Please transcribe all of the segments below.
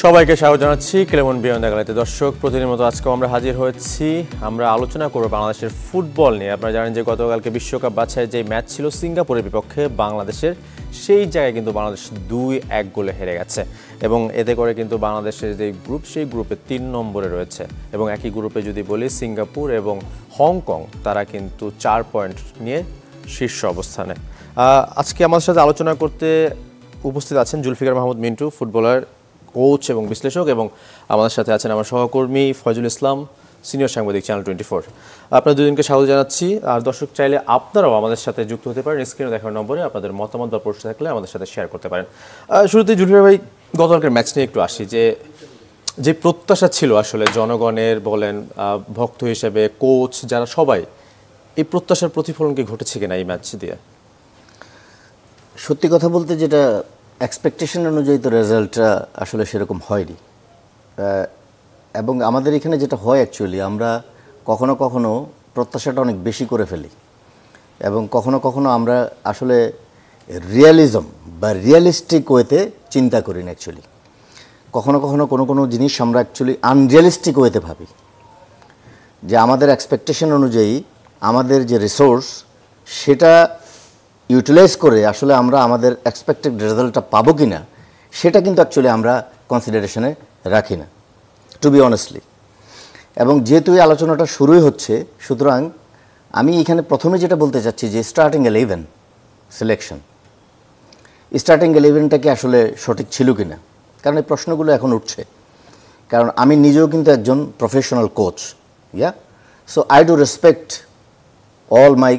সবাইকে স্বাগত জানাচ্ছি ক্লেমন বিয়ন্ড এগালাতে। দর্শক, প্রতিদিনের মতো আজকে আমরা হাজির হয়েছি। আমরা আলোচনা করব বাংলাদেশের ফুটবল নিয়ে। আপনারা জানেন যে গতকালকে বিশ্বকাপ বাছাইয়ের যে ম্যাচ ছিল সিঙ্গাপুরের বিপক্ষে বাংলাদেশের, সেই জায়গায় কিন্তু বাংলাদেশ 2-1 গোলে হেরে গেছে এবং এতে করে কিন্তু বাংলাদেশের যে গ্রুপ, সেই গ্রুপে 3 নম্বরে রয়েছে এবং একই গ্রুপে যদি বলি সিঙ্গাপুর এবং হংকং, তারা কিন্তু 4 পয়েন্ট নিয়ে শীর্ষ অবস্থানে। আজকে আমাদের সাথে আলোচনা করতে উপস্থিত আছেন জুলফিকার মাহমুদ মিন্টু, ফুটবলার, কোচ এবং বিশ্লেষক, এবং আমাদের সাথে আছেন আমার সহকর্মী ফয়জুল ইসলাম, সিনিয়র সাংবাদিক, চ্যানেল 24। আপনাদের দুজনকে স্বাগত জানাচ্ছি। আর দর্শক, চাইলে আপনারাও আমাদের সাথে যুক্ত হতে পারেন। স্ক্রিনে দেখার নম্বরে আপনাদের মতামত বা প্রশ্ন থাকলে আমাদের সাথে শেয়ার করতে পারেন। শুরুতেই জুলফিকার ভাই, গতকালকের ম্যাচ নিয়ে একটু আসি। যে প্রত্যাশা ছিল আসলে জনগণের বলেন, ভক্ত হিসেবে, কোচ, যারা সবাই, এই প্রত্যাশার প্রতিফলন কি ঘটেছে কিনা এই ম্যাচ দিয়ে? সত্যি কথা বলতে, যেটা এক্সপেকটেশন অনুযায়ী তো রেজাল্টটা আসলে সেরকম হয়নি। এবং আমাদের এখানে যেটা হয় অ্যাকচুয়ালি, আমরা কখনো কখনো প্রত্যাশাটা অনেক বেশি করে ফেলি এবং কখনো কখনো আমরা আসলে রিয়ালিজম বা রিয়ালিস্টিক ওয়েতে চিন্তা করি না অ্যাকচুয়ালি। কখনো কখনো কোনো কোনো জিনিস আমরা অ্যাকচুয়ালি আনরিয়ালিস্টিক ওয়েতে ভাবি, যে আমাদের এক্সপেকটেশন অনুযায়ী আমাদের যে রিসোর্স, সেটা ইউটিলাইজ করে আসলে আমরা আমাদের এক্সপেক্টেড রেজাল্টটা পাবো কি না, সেটা কিন্তু অ্যাকচুয়ালি আমরা কনসিডারেশনে রাখি না, টু বি অনেস্টলি। এবং যেহেতু এই আলোচনাটা শুরুই হচ্ছে, সুতরাং আমি এখানে প্রথমে যেটা বলতে চাচ্ছি যে স্টার্টিং 11 সিলেকশন, স্টার্টিং 11টা কি আসলে সঠিক ছিল কি না, কারণ এই প্রশ্নগুলো এখন উঠছে। কারণ আমি নিজেও কিন্তু একজন professional coach, so I do respect all my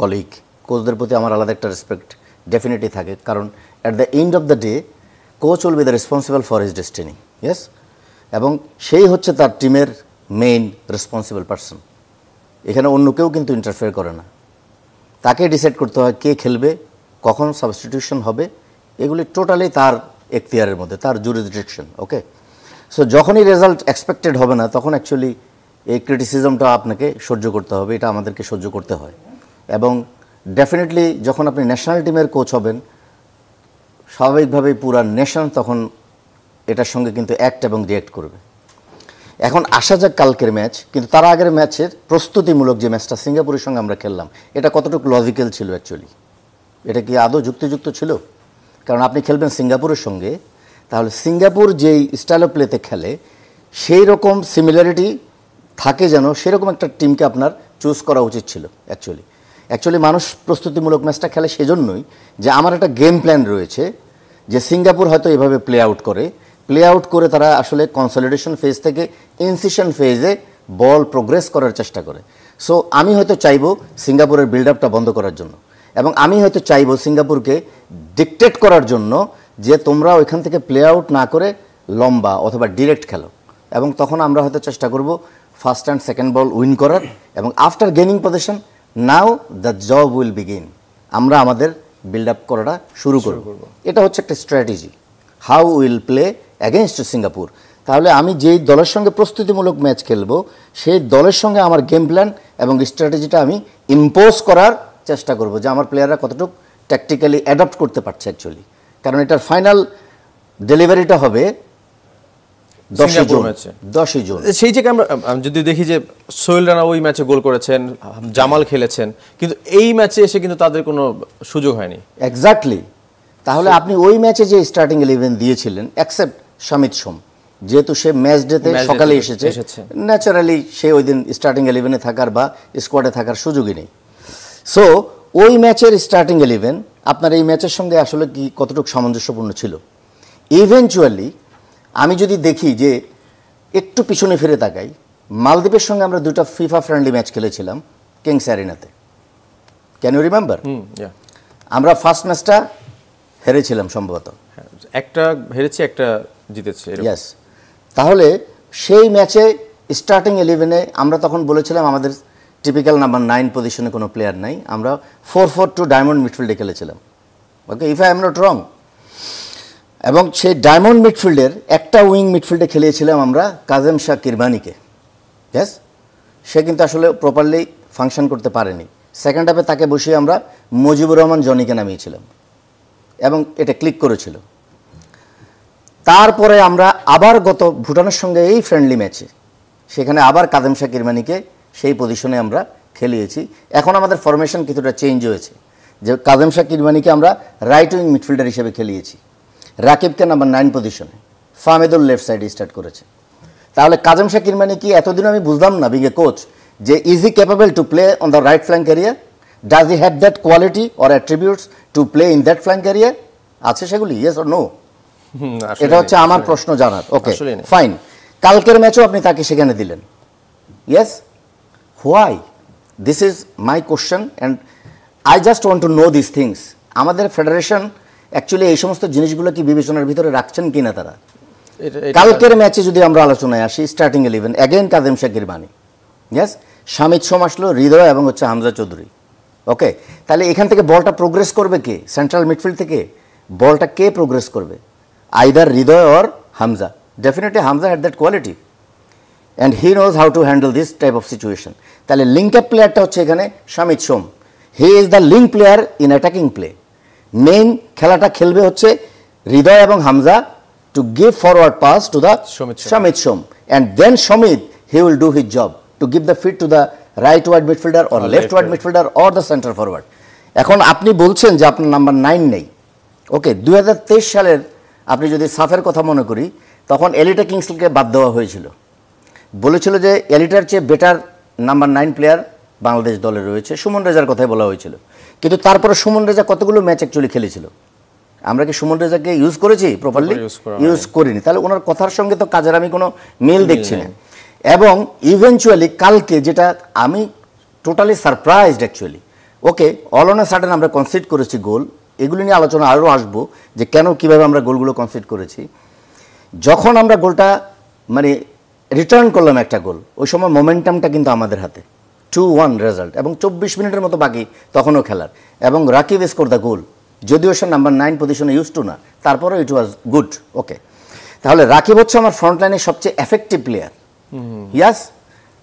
colleague. কোচদের প্রতি আমার আলাদা একটা রেসপেক্ট ডেফিনেটলি থাকে, কারণ at the end of the day coach will be the responsible for his destiny, yes. এবং সেই হচ্ছে তার টিমের মেইন রেসপন্সিবল পারসন। এখানে অন্য কেউ কিন্তু ইন্টারফেয়ার করে না, তাকে ডিসাইড করতে হয় কে খেলবে, কখন সাবস্টিটিউশন হবে, এগুলি টোটালি তার এখতিয়ারের মধ্যে, তার জুরিসডিকশন। ওকে, সো যখনই রেজাল্ট এক্সপেক্টেড হবে না, তখন অ্যাকচুয়ালি এই ক্রিটিসিজমটা আপনাকে সহ্য করতে হবে, এটা আমাদেরকে সহ্য করতে হয়। এবং ডেফিনেটলি যখন আপনি ন্যাশনাল টিমের কোচ হবেন, স্বাভাবিকভাবেই পুরা নেশন তখন এটার সঙ্গে কিন্তু অ্যাক্ট এবং রিঅ্যাক্ট করবে। এখন আসা যাক কালকের ম্যাচ, কিন্তু তার আগের ম্যাচের প্রস্তুতিমূলক যে ম্যাচটা সিঙ্গাপুরের সঙ্গে আমরা খেললাম, এটা কতটুকু লজিক্যাল ছিল অ্যাকচুয়ালি? এটা কি আদৌ যুক্তিযুক্ত ছিল? কারণ আপনি খেলবেন সিঙ্গাপুরের সঙ্গে, তাহলে সিঙ্গাপুর যেই স্টাইল অফ প্লেতে খেলে, সেই রকম সিমিলারিটি থাকে যেন, সেরকম একটা টিমকে আপনার চুজ করা উচিত ছিল অ্যাকচুয়ালি মানুষ প্রস্তুতিমূলক ম্যাচটা খেলে সেজন্যই যে আমার একটা গেম প্ল্যান রয়েছে, যে সিঙ্গাপুর হয়তো এভাবে প্লে আউট করে তারা আসলে কনসলিডেশন ফেজ থেকে ইনসিশন ফেজে বল প্রোগ্রেস করার চেষ্টা করে। সো আমি হয়তো চাইবো সিঙ্গাপুরের বিল্ড আপটা বন্ধ করার জন্য, এবং আমি হয়তো চাইবো সিঙ্গাপুরকে ডিকটেট করার জন্য যে তোমরা ওইখান থেকে প্লে আউট না করে লম্বা অথবা ডিরেক্ট খেলো, এবং তখন আমরা হয়তো চেষ্টা করব first and second ball win করার, এবং after gaining position now the job will begin, আমরা আমাদের বিল্ড আপ করাটা শুরু করব। এটা হচ্ছে একটা strategy, how will play against Singapore. তাহলে আমি যেই দলের সঙ্গে প্রস্তুতিমূলক ম্যাচ খেলবো, সেই দলের সঙ্গে আমার গেম প্ল্যান এবং স্ট্র্যাটেজিটা আমি ইম্পোজ করার চেষ্টা করব, যে আমার প্লেয়াররা কতটুকু ট্যাকটিক্যালি অ্যাডাপ্ট করতে পারছে অ্যাকচুয়ালি। কারণ এটার ফাইনাল ডেলিভারিটা হবে 10ই জুন। সেই জায়গায় আমরা যদি দেখি যে সোহেল রানা ওই ম্যাচে গোল করেছেন, জামাল খেলেছেন, কিন্তু এই ম্যাচে এসে কিন্তু তাদের কোনো সুযোগ হয়নি। এক্স্যাক্টলি। তাহলে আপনি ওই ম্যাচে যে স্টার্টিং 11 দিয়েছিলেন, অ্যাকসেপ্ট শামিত সোম, যেহেতু সে ম্যাচ ডেতে সকালে এসেছে, ন্যাচারালি সে ওই দিন স্টার্টিং 11-এ থাকার বা স্কোয়াডে থাকার সুযোগই নেই। সো ওই ম্যাচের স্টার্টিং 11 আপনার এই ম্যাচের সঙ্গে আসলে কি কতটুকু সামঞ্জস্যপূর্ণ ছিল? ইভেনচুয়ালি আমি যদি দেখি যে একটু পিছনে ফিরে তাকাই, মালদ্বীপের সঙ্গে আমরা 2টা ফিফা ফ্রেন্ডলি ম্যাচ খেলেছিলাম কিংস অ্যারিনাতে, ক্যান ইউ রিমেম্বার? আমরা ফার্স্ট ম্যাচটা হেরেছিলাম সম্ভবত, একটা হেরেছি, একটা জিতেছি, ইয়েস। তাহলে সেই ম্যাচে স্টার্টিং 11-এ আমরা তখন বলেছিলাম আমাদের টিপিক্যাল নাম্বার 9 পজিশনে কোনো প্লেয়ার নাই, আমরা 4-4-2 ডায়মন্ড মিডফিল্ডে খেলেছিলাম। Okay, if I am not wrong. এবং সেই ডায়মন্ড মিডফিল্ডের একটা উইং মিডফিল্ডে খেলিয়েছিলাম আমরা কাজেম শাহ কিরবানিকে, ইয়েস। সে কিন্তু আসলে প্রপারলি ফাংশন করতে পারেনি। সেকেন্ড হাফে তাকে বসিয়ে আমরা মুজিবুর রহমান জনিকে নামিয়েছিলাম এবং এটা ক্লিক করেছিল। তারপরে আমরা আবার গত ভুটানের সঙ্গে এই ফ্রেন্ডলি ম্যাচে সেখানে আবার কাদেম শাহ কিরমানিকে সেই পজিশনে আমরা খেলিয়েছি। এখন আমাদের ফরমেশন কিছুটা চেঞ্জ হয়েছে, যে কাদেম শাহ কিরমানিকে আমরা রাইট উইং মিডফিল্ডার হিসেবে খেলিয়েছি, রাকিবকে নাম্বার 9 পজিশনে, ফাহমেদুল লেফট সাইডে স্টার্ট করেছে। তাহলে কাদেম শাহ কিরমানি কি, এতদিন আমি বুঝলাম না বিং এ কোচ, যে is he capable to play on the right flank area, does he have that quality or attributes to play in that flank area, আছে সেগুলি, ইয়েস অর নো? এটা হচ্ছে আমার প্রশ্ন জানার। ওকে ফাইন, কালকের ম্যাচও আপনি তাকে সেখানে দিলেন, yes, why? This is my question and I just want to know this things. আমাদের ফেডারেশন অ্যাকচুয়ালি এই সমস্ত জিনিসগুলো কি বিবেচনার ভিতরে রাখছেন কিনা তারা? কালকের ম্যাচে যদি আমরা আলোচনায় আসি, starting 11 again Qazem Shah Kirmani, yes, Shamit Shome আসলো, হৃদয় এবং হচ্ছে হামজা চৌধুরী। ওকে, তাহলে এখান থেকে বলটা প্রোগ্রেস করবে কে? সেন্ট্রাল মিডফিল্ড থেকে বলটা কে প্রোগ্রেস করবে? Either Hridoy or Hamza. Definitely Hamza had that quality and he knows how to handle this type of situation. তাহলে লিঙ্ক আপ প্লেয়ারটা হচ্ছে এখানে Shamit Shome, he is the link player in attacking play. Main খেলাটা খেলবে হচ্ছে হৃদয় এবং Hamza to give forward pass to the Shamit Shom, and then Shamit, he will do his job to give the feed to the right wide midfielder or left wide midfielder or the center forward. এখন আপনি বলছেন যে আপনার number 9 নেই। ওকে, 2023 সালের আপনি যদি সাফের কথা মনে করি, তখন এলিটা কিংসলিকে বাদ দেওয়া হয়েছিল, বলেছিল যে এলিটার চেয়ে বেটার নাম্বার 9 প্লেয়ার বাংলাদেশ দলে রয়েছে, সুমন রেজার কথাই বলা হয়েছিল। কিন্তু তারপরে সুমন রেজা কতগুলো ম্যাচ অ্যাকচুয়ালি খেলেছিল? আমরা কি সুমন রেজাকে ইউজ করেছি প্রপারলি? ইউজ করিনি। তাহলে ওনার কথার সঙ্গে তো কাজের আমি কোনো মিল দেখছি না। এবং ইভেনচুয়ালি কালকে যেটা আমি totally surprised actually, okay all on a sudden আমরা কনসিড করেছি গোল, এগুলি নিয়ে আলোচনা আরও আসবো যে কেন কীভাবে আমরা গোলগুলো কনসিড করেছি। যখন আমরা গোলটা মানে রিটার্ন করলাম একটা গোল, ওই সময় মোমেন্টামটা কিন্তু আমাদের হাতে, 2-1 রেজাল্ট, এবং 24 মিনিটের মতো বাকি তখনও খেলার, এবং রাকিব স্কোর দ্য গোল। যদিও সে নাম্বার 9 পজিশনে ইউজ টু না, তারপরেও ইট ওয়াজ গুড। ওকে, তাহলে রাকিব হচ্ছে আমার ফ্রন্ট লাইনের সবচেয়ে এফেক্টিভ প্লেয়ার, ইয়াস।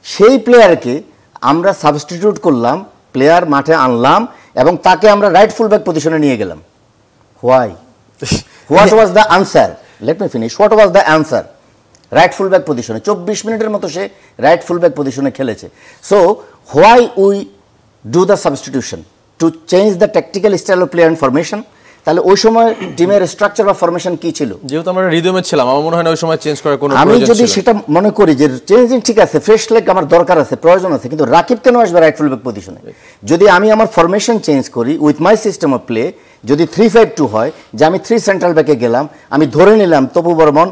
সেই প্লেয়ারকে আমরা সাবস্টিটিউট করলাম, প্লেয়ার মাঠে আনলাম এবং তাকে আমরা রাইট ফুল ব্যাক পজিশনে নিয়ে গেলাম। Why? What was the answer? Let me finish. What was the answer? Right full back পজিশনে 24 মিনিটের মতো সে রাইট ফুল ব্যাক পজিশনে খেলেছে। So why we do the substitution? To change the tactical style of play and formation. তাহলে ওই সময় টিমের structure বা ফরমেশন কি ছিল? যেহেতু আমরা রিদমে ছিলাম, আমার মনে হয় না ওই সময় চেঞ্জ করার কোনো প্রয়োজন ছিল। আমি যদি সেটা মনে করি যে চেঞ্জিং ঠিক আছে, ফ্রেশ লেগ আমার দরকার আছে, প্রয়োজন আছে, কিন্তু রাকিব কেন আসবে রাইট ফুল ব্যাক পজিশনে? যদি আমি আমার ফরমেশন চেঞ্জ করি with my system of play, যদি 3-5-2 হয়, যে আমি 3 সেন্ট্রাল ব্যাকে গেলাম, আমি ধরে নিলাম তপু বর্মন,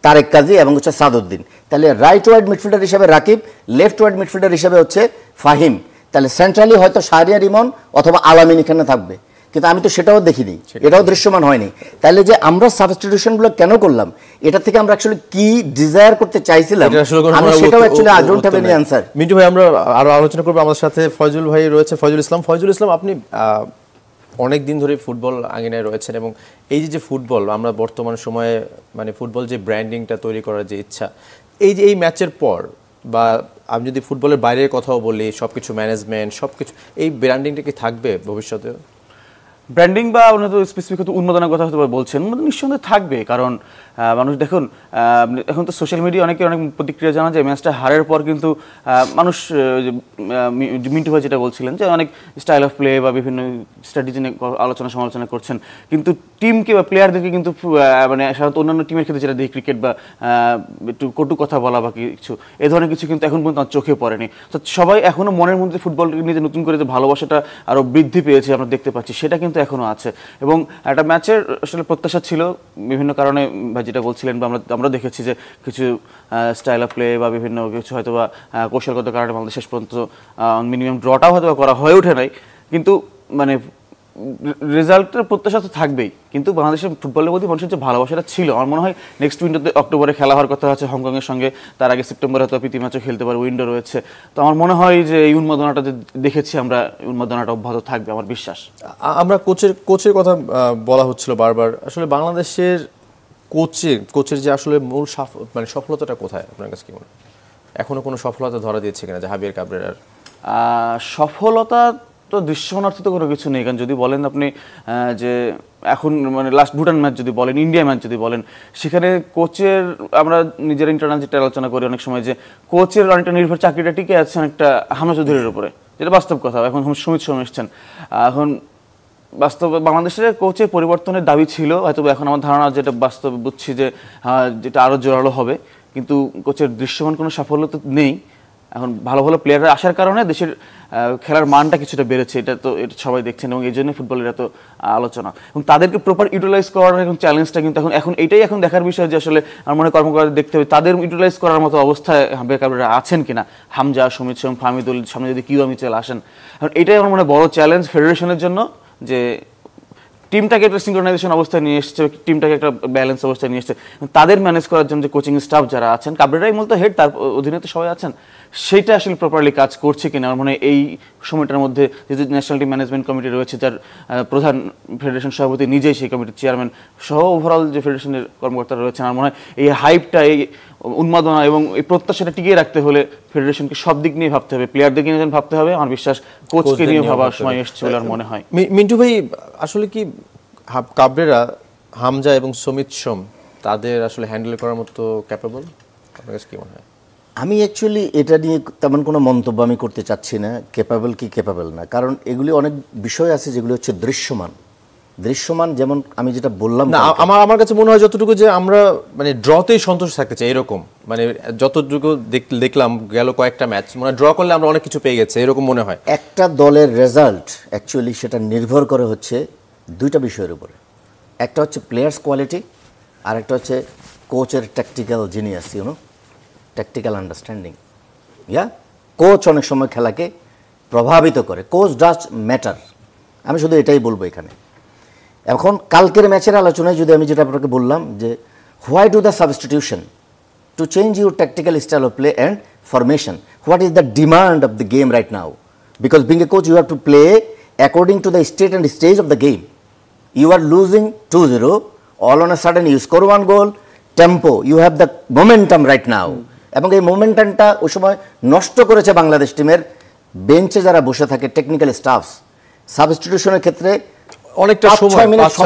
তারেক কাজী এবং হচ্ছে সাদউদ্দিন, তাহলে রাইট ওয়াইড মিডফিল্ডার হিসেবে রাকিব, লেফট ওয়াইড মিডফিল্ডার হিসেবে হচ্ছে ফাহিম, তাহলে সেন্ট্রালি হয়তো শাহরিয়ার ইমন অথবা আলামিন এখানে থাকবে। কিন্তু আমি তো সেটাও দেখিনি, এটাও দৃশ্যমান হয়নি। তাহলে যে আমরা সাবস্টিটিউশনগুলো কেন করলাম, এটা থেকে আমরা অ্যাকচুয়ালি কি ডিজায়ার করতে চাইছিলাম, আমি সেটাও actually I don't have any answer. Mintu ভাই, আমরা আরো আলোচনা করব। আমাদের সাথে ফয়জুল ভাই রয়েছে, ফয়জুল ইসলাম। ফয়জুল ইসলাম, আপনি অনেক দিন ধরে ফুটবল আঙিনায় রয়েছেন এবং এই যে ফুটবল আমরা বর্তমান সময়ে মানে ফুটবল যে ব্র্যান্ডিংটা তৈরি করার যে ইচ্ছা, এই যে এই ম্যাচের পর বা আমি যদি ফুটবলের বাইরের কথাও বলি, সবকিছু ম্যানেজমেন্ট সবকিছু, এই ব্র্যান্ডিংটা কি থাকবে ভবিষ্যতে? ব্র্যান্ডিং বা উন্নত স্পেসিফিক উন্মাদনার কথা হয়তো বলছেন, নিঃসন্দেহে থাকবে। কারণ মানুষ দেখুন, এখন তো সোশ্যাল মিডিয়া অনেক প্রতিক্রিয়া জানা যায়। ম্যাচটা হারের পর কিন্তু মানুষ, মিন্টু ভাই যেটা বলছিলেন যে অনেক স্টাইল অফ প্লে বা বিভিন্ন স্ট্র্যাটেজি নিয়ে আলোচনা সমালোচনা করছেন, কিন্তু টিমকে বা প্লেয়ারদেরকে কিন্তু মানে সাধারণত অন্যান্য টিমের ক্ষেত্রে যেটা দেখি, ক্রিকেট বা একটু কটু কথা বলা বা কিছু এ ধরনের কিছু কিন্তু এখন পর্যন্ত চোখে পড়েনি। তো সবাই এখনও মনের মধ্যে ফুটবল নিয়ে নতুন করে যে ভালোবাসাটা আরও বৃদ্ধি পেয়েছে আমরা দেখতে পাচ্ছি, সেটা কিন্তু এখনও আছে। এবং একটা ম্যাচের আসলে প্রত্যাশা ছিল বিভিন্ন কারণে, যেটা বলছিলেন, বা আমরা দেখেছি যে কিছু স্টাইল অফ প্লে বা বিভিন্ন কিছু হয়তো বা কৌশলগত কারণে আমাদের শেষ পর্যন্ত মিনিমাম ড্রটাও হয়তো করা হয়ে ওঠে নাই। কিন্তু মানে রেজাল্টের প্রত্যাশা তো থাকবেই, কিন্তু বাংলাদেশের ফুটবলের প্রতি মানুষের যে ভালোবাসাটা ছিল, আমার মনে হয় নেক্সট উইন্ডোতে অক্টোবরে খেলা হওয়ার কথা আছে হংকংয়ের সঙ্গে, তার আগে সেপ্টেম্বরে হয়তো প্রীতি ম্যাচও খেলতে পারে, উইন্ডো রয়েছে। তো আমার মনে হয় যে এই উন্মাদনাটা যে দেখেছি আমরা, উন্মাদনাটা অব্যাহত থাকবে আমার বিশ্বাস। আমরা কোচের কথা বলা হচ্ছিল বারবার, আসলে বাংলাদেশের কোচের যে আসলে মূল মানে সফলতাটা কোথায় আপনার কাছে কি মনে হয়? এখনো কোনো সফলতা ধরা দিয়েছে কিনা যে হাবিয়ার কাবরেরার? সফলতা তো দৃশ্যমানার্থিত কোনো কিছু নেই। কারণ যদি বলেন আপনি যে এখন মানে লাস্ট ভুটান ম্যাচ যদি বলেন, ইন্ডিয়া ম্যাচ যদি বলেন, সেখানে কোচের আমরা নিজের ইন্টারনাল যেটা আলোচনা করি অনেক সময় যে কোচের অনেকটা নির্ভর চাকরিটা টিকে আছে অনেকটা হামজা চৌধুরীর উপরে, যেটা বাস্তব কথা। এখন সুমিত সোম এসছেন, এখন বাস্তবে বাংলাদেশের কোচের পরিবর্তনের দাবি ছিল, হয়তো এখন আমার ধারণা যেটা বাস্তবে বুঝছি যে যেটা আরও জোরালো হবে, কিন্তু কোচের দৃশ্যমান কোনো সাফল্য তো নেই। এখন ভালো ভালো প্লেয়াররা আসার কারণে দেশের খেলার মানটা কিছুটা বেড়েছে, এটা সবাই দেখছেন, এবং এই জন্য ফুটবলের এত আলোচনা, এবং তাদেরকে প্রপার ইউটিলাইজ করার এখন চ্যালেঞ্জটা কিন্তু এখন এইটাই এখন দেখার বিষয় যে আসলে আমার মনে কর্মকর্তা দেখতে হবে তাদের ইউটিলাইজ করার মতো অবস্থায় বেকাররা আছেন কিনা, হামজা, সুমিত সোম, ফাহমিদুল, সামনে যদি কিউ মিচেল আসেন। এখন এটাই আমার মনে বড় চ্যালেঞ্জ ফেডারেশনের জন্য, যে টিমটাকে একটা সিঙ্ক্রোনাইজেশন অবস্থায় নিয়ে এসছে, টিমটাকে একটা ব্যালেন্স অবস্থায় নিয়ে এসছে, তাদের ম্যানেজ করার জন্য যে কোচিং স্টাফ যারা আছেন, কাবরেরাই মূলত হেড, তার অধীনে তো সবাই আছেন, সেটা আসলে প্রপারলি কাজ করছে কিনা। আমার মনে হয় এই সময়টার মধ্যে যেহেতু ন্যাশনাল টিম ম্যানেজমেন্ট কমিটি রয়েছে, যার প্রধান ফেডারেশন সভাপতি নিজেই সেই কমিটির চেয়ারম্যান সহ ওভারঅল যে ফেডারেশনের কর্মকর্তারা রয়েছেন, আমার মনে হয় এই হাইপটা, এই উন্মাদনা এবং এই প্রত্যাশাটা টিকিয়ে রাখতে হলে ফেডারেশনকে সব দিক নিয়ে ভাবতে হবে, প্লেয়ারদেরকে নিয়ে ভাবতে হবে, আমার বিশ্বাস কোচকে নিয়ে ভাবার সময় এসছে বলে আমার মনে হয়। মিন্টু ভাই, আসলে কি কাবরেরা, হামজা এবং সুমিত সোম তাদের আসলে হ্যান্ডেল করার মতো ক্যাপেবল? আপনার কাছে কি মনে হয়? আমি অ্যাকচুয়ালি এটা নিয়ে তেমন কোনো মন্তব্য আমি করতে চাচ্ছি না, ক্যাপেবল কি ক্যাপেবল না, কারণ এগুলি অনেক বিষয় আছে যেগুলো হচ্ছে দৃশ্যমান, যেমন আমি যেটা বললাম না, আমার কাছে মনে হয় যতটুকু যে আমরা মানে ড্রতেই সন্তুষ্ট থাকতে চাই, এরকম মানে যতটুকু দেখলাম গেল কয়েকটা ম্যাচ, মানে ড্র করলে আমরা অনেক কিছু পেয়ে গেছে, এরকম মনে হয়। একটা দলের রেজাল্ট অ্যাকচুয়ালি সেটা নির্ভর করে হচ্ছে দুইটা বিষয়ের উপরে, একটা হচ্ছে প্লেয়ার্স কোয়ালিটি, আর একটা হচ্ছে কোচের tactical genius, tactical understanding. Coach অনেক সময় খেলাকে প্রভাবিত করে, কোচ ডাজ ম্যাটার। আমি শুধু এটাই বলবো এখানে। এখন কালকের ম্যাচের আলোচনায় যদি আমি যেটা আপনাকে বললাম যে why do the substitution to change your tactical style of play and formation, what is the demand of the game right now, because being a coach you have to play according to the state and stage of the game. You are losing 2-0, all on a sudden you score one goal, tempo, you have the momentum right now. এবং এই মোমেন্টামটা ওই সময় নষ্ট করেছে বাংলাদেশ টিমের বেঞ্চে যারা বসে থাকে টেকনিক্যাল স্টাফস, সাবস্টিটিউশনের ক্ষেত্রে অনেকটা সময় নষ্ট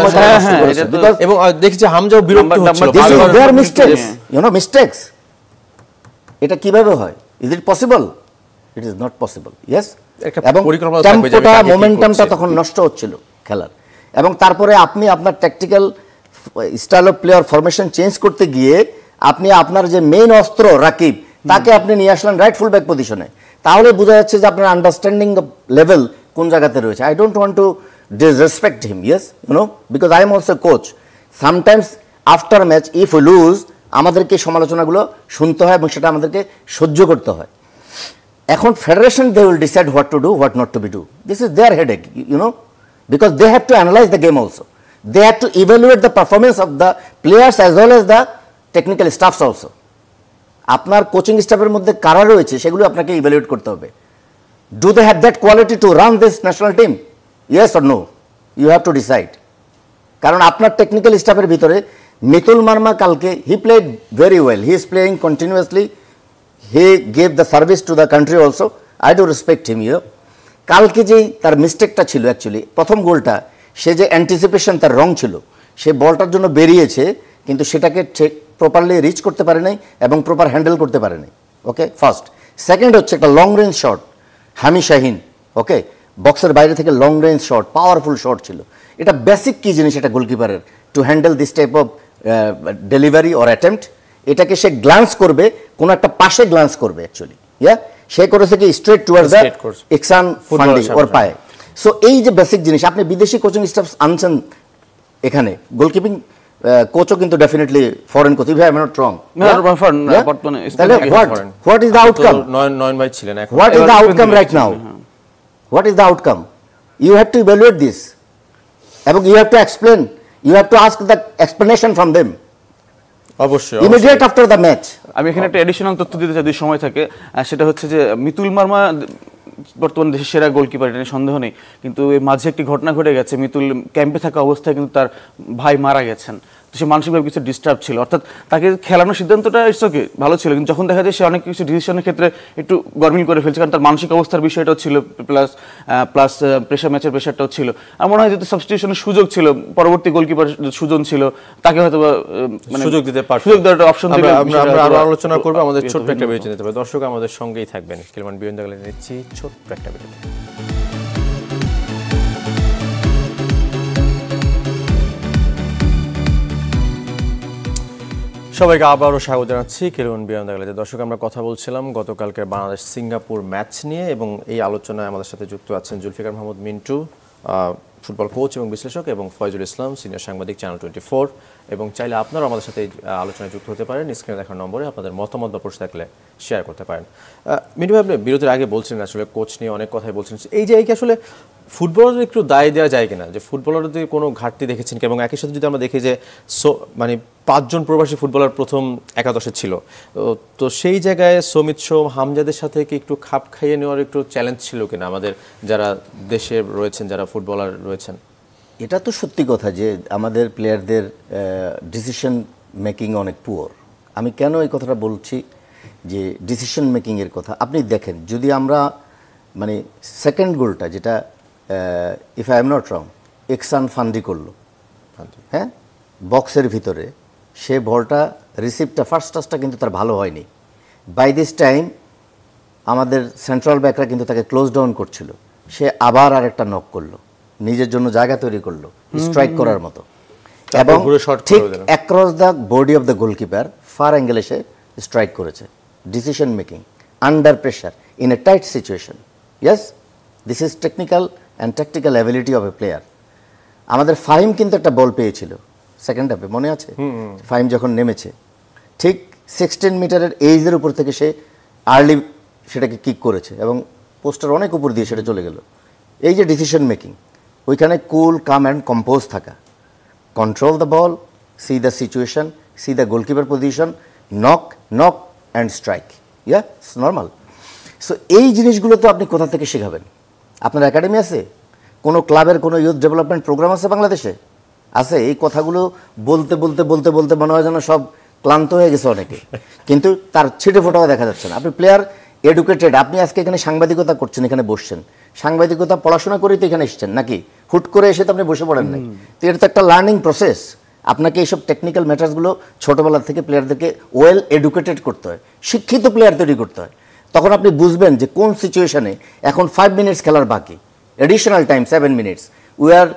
করেছে, এবং দেখেছি হামজাও বিরক্ত হচ্ছিল। This is their mistakes, mistakes. এটা কিভাবে হয়? Is it possible? It is not possible. Yes? এবং টেম্পোটা, মোমেন্টামটা তখন নষ্ট হচ্ছিল খেলার, এবং তারপরে আপনি আপনার tactical style of player formation change করতে গিয়ে আপনি আপনার যে মেইন অস্ত্র রাকিব তাকে আপনি নিয়ে আসলেন রাইট ফুল ব্যাক পজিশনে, তাহলে বোঝা যাচ্ছে যে আপনার আন্ডারস্ট্যান্ডিং লেভেল কোন জায়গাতে রয়েছে। I don't want to disrespect him, yes, because I am also coach. Sometimes after match if we loose আমাদেরকে সমালোচনাগুলো শুনতে হয় এবং সেটা আমাদেরকে সহ্য করতে হয়। এখন federation they will decide what to do, what not to be do. This is their headache, because they have to analyze the game also. They have to evaluate the performance of the players as well as the technical staffs also. আপনার coaching স্টাফের মধ্যে কারা রয়েছে সেগুলো আপনাকে evaluate করতে হবে। Do they have that quality to run this national team? Yes or no? You have to decide. কারণ আপনার টেকনিক্যাল স্টাফের ভিতরে মিতুল মার্মা কালকে he played very well. He is playing continuously. He gave the service to the country also. I do respect him here. কালকে যেই তার মিস্টেকটা ছিল actually প্রথম গোলটা, সে যে অ্যান্টিসিপেশন তার রং ছিল, সে বলটার জন্য বেরিয়েছে কিন্তু সেটাকে প্রপারলি রিচ করতে পারে নাই এবং প্রপার হ্যান্ডেল করতে পারে নাই। ওকে, ফার্স্ট। সেকেন্ড হচ্ছে একটা লং রেঞ্জ শট, হামি শাহিন, ওকে, বক্সের বাইরে থেকে long range shot, powerful shot ছিল। এটা বেসিক কি জিনিস এটা গোলকিপারের, to handle this type of delivery or attempt. এটাকে সে গ্লান্স করবে, কোনো একটা পাশে গ্লান্স করবে অ্যাকচুয়ালি, সে করেছে কি স্ট্রেট টুয়ার্ডস দ্য ইকসান ফান্ডি ওর পায়ে। সো এই যে বেসিক জিনিস, আপনি বিদেশি কোচিং স্টাফ আনছেন এখানে, গোলকিপিং কোচও কিন্তু definitely foreign coach, if I am not wrong. তাহলে what is the outcome? Nayan ভাই ছিলেন, what is the outcome right now? What is the outcome? You have to evaluate this এবং you have to explain, you have to ask the explanation from them অবশ্যই immediate after the match. আমি এখানে একটা additional তথ্য দিতে চাই যদি সময় থাকে, সেটা হচ্ছে যে মিতুল মার্মা বর্তমানে দেশের সেরা গোলকিপার, এটা নিয়ে সন্দেহ নেই, কিন্তু এর মাঝে একটি ঘটনা ঘটে গেছে। মিতুল ক্যাম্পে থাকা অবস্থায় কিন্তু তার ভাই মারা গেছেন। সে মানসিকভাবে কিছু ডিস্টার্ব ছিল, অর্থাৎ তাকে খেলানোর সিদ্ধান্তটা ইটস ওকে ভালো ছিল, কিন্তু যখন দেখা যায় সে অনেক কিছু ডিসিশনের ক্ষেত্রে একটু গরমিল করে ফেলছে, কারণ তার মানসিক অবস্থার বিষয়টাও ছিল, প্লাস প্রেশার, ম্যাচের প্রেশারটাও ছিল। আমার মনে হয় যদি সাবস্টিটিউশনের সুযোগ ছিল, পরবর্তী গোলকিপার সুজন ছিল, তাকে হয়তো মানে সুযোগ দিতে পারত, সুযোগ দেওয়ার একটা অপশন দিলে আমরা আরো আলোচনা করব। আমাদের ছোট্ট একটা বিরতি নিতে হবে। দর্শক আমাদের সঙ্গেই থাকবেন, খেলমান বিয়ন্ড দ্য গ্যালারি নিচ্ছি ছোট্ট একটা বিরতি। সবাইকে আবারও স্বাগত জানাচ্ছি খেলুন বিয়ন্ড দ্য গ্যালারিতে। দর্শক আমরা কথা বলছিলাম গতকালকে বাংলাদেশ সিঙ্গাপুর ম্যাচ নিয়ে, এবং এই আলোচনায় আমাদের সাথে যুক্ত আছেন জুলফিকার মাহমুদ মিন্টু, ফুটবল কোচ এবং বিশ্লেষক, এবং ফয়জুল ইসলাম, সিনিয়র সাংবাদিক, চ্যানেল 24। এবং চাইলে আপনারাও আমাদের সাথে এই আলোচনায় যুক্ত হতে পারেন, স্ক্রিনে দেখার নম্বরে আপনাদের মতামত বা প্রশ্ন থাকলে শেয়ার করতে পারেন। মিন্টু ভাই, আপনি বিরতির আগে বলছিলেন আসলে কোচ নিয়ে অনেক কথাই বলছেন, এই যে আসলে ফুটবলারদের একটু দায় দেওয়া যায় কিনা, যে ফুটবলারদের কোনো ঘাটতি দেখেছেন কি? এবং একই সাথে যদি আমরা দেখি যে মানে 5 জন প্রবাসী ফুটবলার প্রথম একাদশে ছিল, তো সেই জায়গায় সমিত সোম, হামজাদের সাথে কি একটু খাপ খাইয়ে নেওয়ার একটু চ্যালেঞ্জ ছিল কিনা আমাদের যারা দেশে রয়েছেন, যারা ফুটবলার রয়েছেন? এটা তো সত্যি কথা যে আমাদের প্লেয়ারদের ডিসিশন মেকিং অনেক পুয়ার। আমি কেন এই কথাটা বলছি যে ডিসিশন মেকিংয়ের কথা, আপনি দেখেন যদি আমরা মানে সেকেন্ড গোলটা যেটা if I am not wrong এক্সান ফান্ডি করলো, হ্যাঁ, বক্সের ভিতরে, সে বলটা রিসিভটা ফার্স্ট টাচটা কিন্তু তার ভালো হয়নি। বাই দিস টাইম আমাদের সেন্ট্রাল ব্যাকরা কিন্তু তাকে ক্লোজ ডাউন করছিল, সে আবার আরেকটা নক করলো, নিজের জন্য জায়গা তৈরি করলো স্ট্রাইক করার মতো, এবং ঠিক across the body of the goalkeeper far অ্যাঙ্গেলে সে স্ট্রাইক করেছে। Decision making under pressure in a tight situation, yes, this is technical and tactical ability of a player. আমাদের ফাহিম কিন্তু একটা বল পেয়েছিল সেকেন্ড হাফে, মনে আছে? ফাহিম যখন নেমেছে ঠিক 16 মিটারের এইজের উপর থেকে সে আর্লি সেটাকে কিক করেছে, এবং পোস্টার অনেক উপর দিয়ে সেটা চলে গেল। এই যে ডিসিশন মেকিং, ওইখানে কুল, কাম অ্যান্ড কম্পোজ থাকা, control the ball, C the situation, C the goalkeeper position, knock and strike, yeah it's normal. So এই জিনিসগুলো তো আপনি কোথা থেকে শেখাবেন? আপনার একাডেমি আছে? কোনো ক্লাবের কোনো ইউথ ডেভেলপমেন্ট প্রোগ্রাম আছে বাংলাদেশে? আছে? এই কথাগুলো বলতে বলতে বলতে বলতে মনে হয় যেন সব ক্লান্ত হয়ে গেছে অনেকে, কিন্তু তার ছিটে ফোটাও দেখা যাচ্ছে না। আপনি প্লেয়ার এডুকেটেড, আপনি আজকে এখানে সাংবাদিকতা করছেন, এখানে বসছেন, সাংবাদিকতা পড়াশোনা করেই তো এখানে এসেছেন নাকি? হুট করে এসে তো আপনি বসে পড়েন নাই। তো এটা তো একটা লার্নিং প্রসেস। আপনাকে এইসব টেকনিক্যাল ম্যাটার্সগুলো ছোটোবেলা থেকে প্লেয়ারদেরকে ওয়েল এডুকেটেড করতে হয়, শিক্ষিত প্লেয়ার তৈরি করতে হয়। তখন আপনি বুঝবেন যে কোন সিচুয়েশনে এখন 5 মিনিটস খেলার বাকি, additional time 7 minutes, we are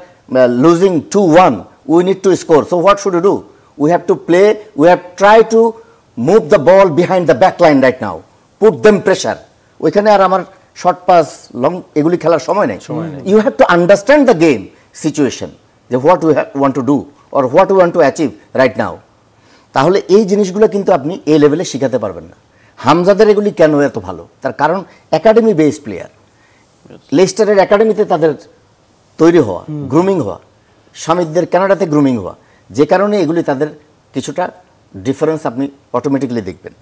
losing 2-1, we need to score, so what should you do? We have to play, we have try to move the ball behind the back line right now, put them pressure. ওইখানে আর আমার short pass, long, এগুলি খেলার সময় নেই। You have to understand the game situation, যে what we want to do or what we want to achieve right now. তাহলে এই জিনিসগুলো কিন্তু আপনি এই লেভেলে শেখাতে পারবেন না। হামজাদের এগুলি কেন এত ভালো? তার কারণ একাডেমি বেসড প্লেয়ার। লেস্টারের একাডেমিতে তাদের তৈরি হওয়া, গ্রুমিং হওয়া, স্বামীদের কানাডাতে গ্রুমিং হওয়া, যে কারণে এগুলি তাদের কিছুটা ডিফারেন্স আপনি অটোমেটিক্যালি দেখবেন।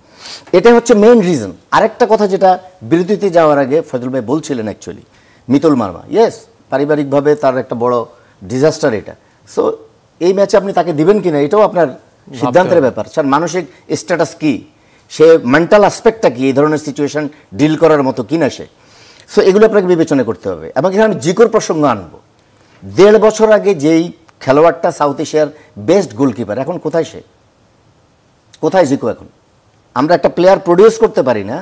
এটা হচ্ছে মেইন রিজন। আরেকটা কথা যেটা বিরতিতে যাওয়ার আগে ফজল ভাই বলছিলেন, অ্যাকচুয়ালি মিতুল মার্মা, ইয়েস, পারিবারিকভাবে তার একটা বড় ডিজাস্টার এটা। সো এই ম্যাচে আপনি তাকে দিবেন কিনা এটাও আপনার সিদ্ধান্তের ব্যাপার। স্যার মানসিক স্ট্যাটাস কি, সে মেন্টাল অ্যাসপেক্টটা কি, এই ধরনের সিচুয়েশন ডিল করার মতো কিনা সে। সো এগুলো আপনাকে বিবেচনা করতে হবে। এবং এখানে আমি জিকোর প্রসঙ্গ আনবো। 1.5 বছর আগে যেই খেলোয়াড়টা সাউথ এশিয়ার বেস্ট গোলকিপার, এখন কোথায় সে? কোথায় জিকো এখন? আমরা একটা প্লেয়ার প্রডিউস করতে পারি না,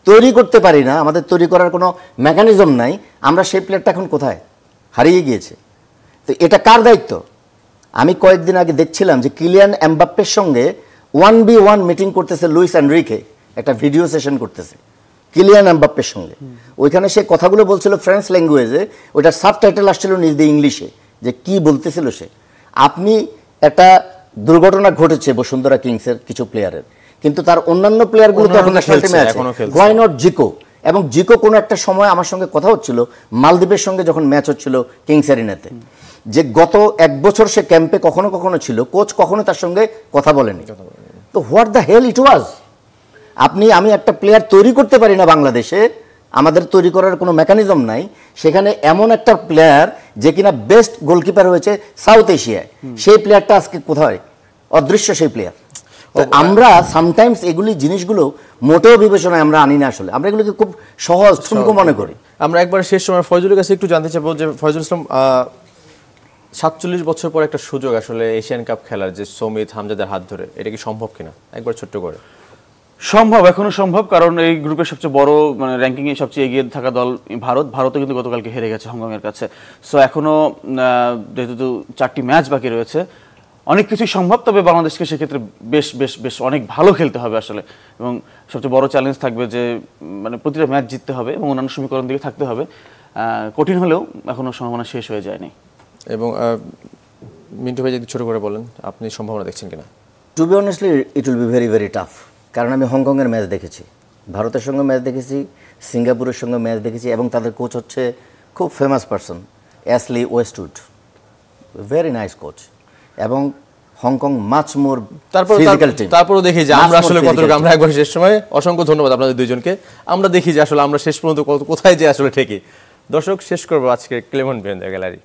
তৈরি করতে পারি না, আমাদের তৈরি করার কোনো মেকানিজম নাই, আমরা সেই প্লেয়ারটা এখন কোথায়? হারিয়ে গিয়েছে। তো এটা কার দায়িত্ব? আমি কয়েকদিন আগে দেখছিলাম যে কিলিয়ান এমবাপ্পের সঙ্গে 1v1 মিটিং করতেছে লুইস এনরিকে, একটা ভিডিও সেশন করতেছে কিলিয়ান এমবাপ্পের সঙ্গে। ওইখানে সে কথাগুলো বলছিল ফ্রেঞ্চ ল্যাঙ্গুয়েজে, ওইটার সাবটাইটেল আসছিল নিজ দিয়ে ইংলিশে, যে কি বলতেছিল সে। আপনি একটা দুর্ঘটনা ঘটেছে বসুন্ধরা কিংসের কিছু প্লেয়ারের, কিন্তু তার অন্যান্য প্লেয়ারগুলো তো এখন ন্যাশনাল টিমে আছে, হোয়াই নট জিকো? এবং জিকো কোনো একটা সময় আমার সঙ্গে কথা হচ্ছিল মালদ্বীপের সঙ্গে যখন ম্যাচ হচ্ছিল কিংস অ্যারিনাতে, যে গত 1 বছর সে ক্যাম্পে কখনো কখনো ছিল, কোচ কখনো তার সঙ্গে কথা বলেনি। তো হোয়াট দ্য হেল ইট ওয়াজ? আমি একটা প্লেয়ার তৈরি করতে পারি না বাংলাদেশে, আমাদের তৈরি করার কোনো মেকানিজম নাই, সেখানে এমন একটা প্লেয়ার যে কিনা বেস্ট গোলকিপার হয়েছে সাউথ এশিয়ায়, সেই প্লেয়ারটা আজকে কোথায়? অদৃশ্য সেই প্লেয়ার। আমরা সামটাইমস এগুলি জিনিসগুলো মোটেও বিবেচনায় আমরা আনি না, আসলে আমরা এগুলোকে খুব সহজ ঠুনকো মনে করি। আমরা একবার শেষ সময় ফয়জুলের কাছে একটু জানতে চাবো যে ফয়জুল ইসলাম 47 বছর পর একটা সুযোগ আসলে এশিয়ান কাপ খেলার, যে সৌমিত হামজাদের হাত ধরে, এটা কি সম্ভব কিনা একবার ছোট্ট করে? সম্ভব, এখনো সম্ভব, কারণ এই গ্রুপের সবচেয়ে বড় মানে র্যাঙ্কিং এ সবচেয়ে এগিয়ে থাকা দল ভারতও কিন্তু গতকালকে হেরে গেছে হংকং এর কাছে। সো এখনো যেহেতু 4টি ম্যাচ বাকি রয়েছে, অনেক কিছুই সম্ভব। তবে বাংলাদেশকে সেক্ষেত্রে বেশ বেশ বেশ অনেক ভালো খেলতে হবে আসলে, এবং সবচেয়ে বড় চ্যালেঞ্জ থাকবে যে মানে প্রতিটা ম্যাচ জিততে হবে এবং অন্যান্য সমীকরণ দিকে থাকতে হবে। কঠিন হলেও এখনো সম্ভাবনা শেষ হয়ে যায়নি। এবং মিন্টু ভাই যদি ছোট করে বলেন আপনি সম্ভাবনা দেখছেন কিনা? To be honestly it will be very very tough, কারণ আমি হংকংয়ের ম্যাচ দেখেছি, ভারতের সঙ্গে ম্যাচ দেখেছি, সিঙ্গাপুরের সঙ্গে ম্যাচ দেখেছি, এবং তাদের কোচ হচ্ছে খুব famous person Ashley Westwood, very nice coach, এবং Hong Kong much more physical team. তারপরও দেখি যে আমরা আসলে কতটুকু, আমরা একবার শেষ সময় অসংখ্য ধন্যবাদ আপনাদের দুইজনকে। আমরা দেখি যে আসলে আমরা শেষ পর্যন্ত কোথায় যে আসলে ঠেকি। দর্শক, শেষ করবো আজকে ক্লেমন বিয়ন্ড দ্য গ্যালারি।